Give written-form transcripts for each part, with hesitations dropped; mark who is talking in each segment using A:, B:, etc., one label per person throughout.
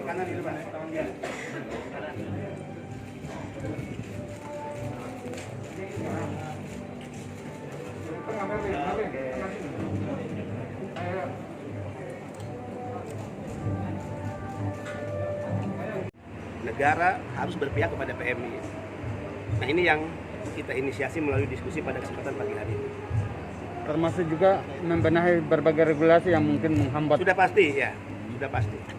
A: kanan di depan, tangan dia. Negara harus berpihak kepada PMI. Nah, ini yang kita inisiasi melalui diskusi pada kesempatan pagi hari ini.
B: Termasuk juga membenahi berbagai regulasi yang mungkin menghambat.
A: Sudah pasti ya, sudah pasti.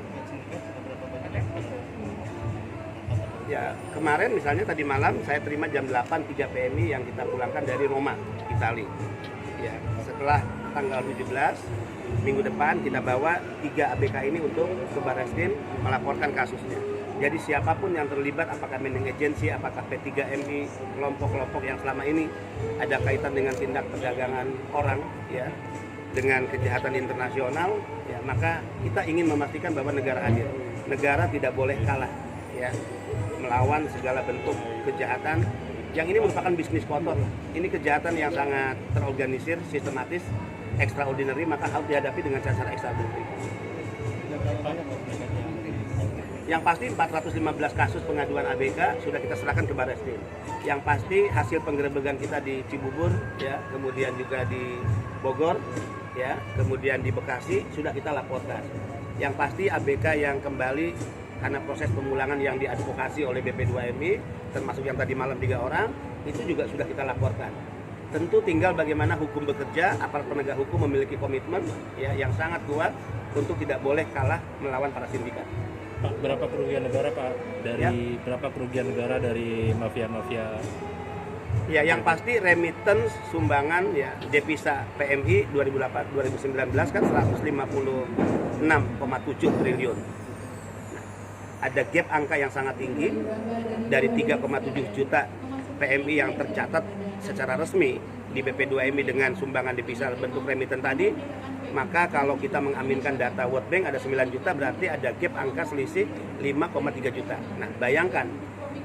A: Ya, kemarin misalnya tadi malam saya terima jam 8 3 PMI yang kita pulangkan dari Roma, Italia. Ya, setelah tanggal 17 minggu depan kita bawa 3 ABK ini untuk ke Barreskrim melaporkan kasusnya. Jadi siapapun yang terlibat, apakah mending agency, apakah P3MI, kelompok-kelompok yang selama ini ada kaitan dengan tindak perdagangan orang, ya, dengan kejahatan internasional, ya, maka kita ingin memastikan bahwa negara adil. Negara tidak boleh kalah, ya, melawan segala bentuk kejahatan. Yang ini merupakan bisnis kotor. Ini kejahatan yang sangat terorganisir, sistematis, extraordinary, maka harus dihadapi dengan cara extraordinary. Yang pasti 415 kasus pengaduan ABK sudah kita serahkan ke Barreskrim. Yang pasti hasil penggerebekan kita di Cibubur, ya, kemudian juga di Bogor, ya, kemudian di Bekasi sudah kita laporkan. Yang pasti ABK yang kembali karena proses pemulangan yang diadvokasi oleh BP2MI, termasuk yang tadi malam 3 orang, itu juga sudah kita laporkan. Tentu tinggal bagaimana hukum bekerja, aparat penegak hukum memiliki komitmen, ya, yang sangat kuat untuk tidak boleh kalah melawan para sindikat.
C: Pak, berapa kerugian negara, Pak? Berapa kerugian negara dari mafia-mafia?
A: Ya, yang pasti remittance sumbangan, ya, devisa PMI 2019 kan 156,7 triliun. Nah, ada gap angka yang sangat tinggi dari 3,7 juta PMI yang tercatat secara resmi di BP2MI dengan sumbangan devisa bentuk remittance tadi. Maka kalau kita mengaminkan data World Bank ada 9 juta, berarti ada gap angka selisih 5,3 juta. Nah, bayangkan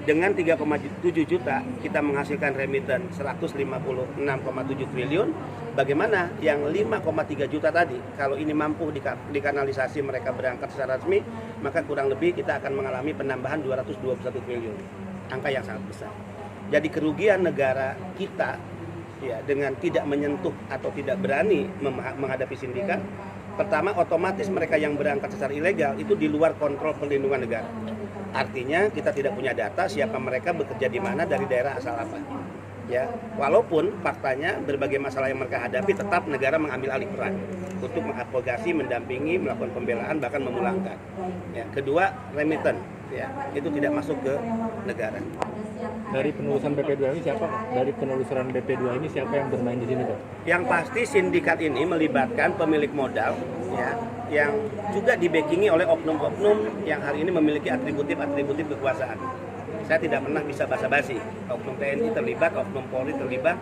A: dengan 3,7 juta kita menghasilkan remittance 156,7 triliun. Bagaimana yang 5,3 juta tadi, kalau ini mampu dikanalisasi mereka berangkat secara resmi, maka kurang lebih kita akan mengalami penambahan 221 triliun. Angka yang sangat besar. Jadi kerugian negara kita, ya, dengan tidak menyentuh atau tidak berani menghadapi sindikat, pertama otomatis mereka yang berangkat secara ilegal itu di luar kontrol perlindungan negara. Artinya kita tidak punya data siapa mereka, bekerja di mana, dari daerah asal apa. Ya, walaupun faktanya berbagai masalah yang mereka hadapi tetap negara mengambil alih peran untuk mengadvokasi, mendampingi, melakukan pembelaan, bahkan memulangkan. Ya, kedua, remittance, ya, itu tidak masuk ke negara.
C: Dari penelusuran BP2 ini siapa? Dari penelusuran BP2 ini siapa yang bermain di sini, Pak?
A: Yang pasti sindikat ini melibatkan pemilik modal, ya, yang juga dibackingi oleh oknum-oknum yang hari ini memiliki atributif kekuasaan. Saya tidak pernah bisa basa-basi. Oknum TNI terlibat, oknum Polri terlibat,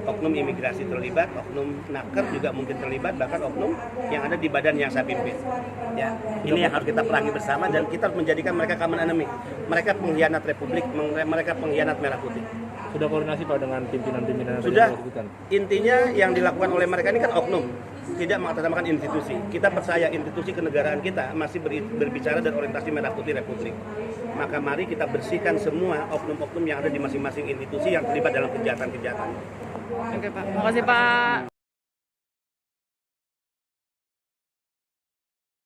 A: oknum imigrasi terlibat, oknum Naker juga mungkin terlibat, bahkan oknum yang ada di badan yang saya pimpin. Ya, ini yang harus kita perangi bersama dan kita harus menjadikan mereka common enemy. Mereka pengkhianat Republik, mereka pengkhianat Merah Putih.
C: Sudah koordinasi, Pak, dengan pimpinan-pimpinan?
A: Sudah. Intinya yang dilakukan oleh mereka ini kan oknum, tidak mengatasnamakan institusi. Kita percaya institusi kenegaraan kita masih berbicara dan orientasi Merah Putih Republik. Maka mari kita bersihkan semua oknum-oknum yang ada di masing-masing institusi yang terlibat dalam kejahatan-kejahatan.
D: Oke, Pak. Terima kasih, Pak.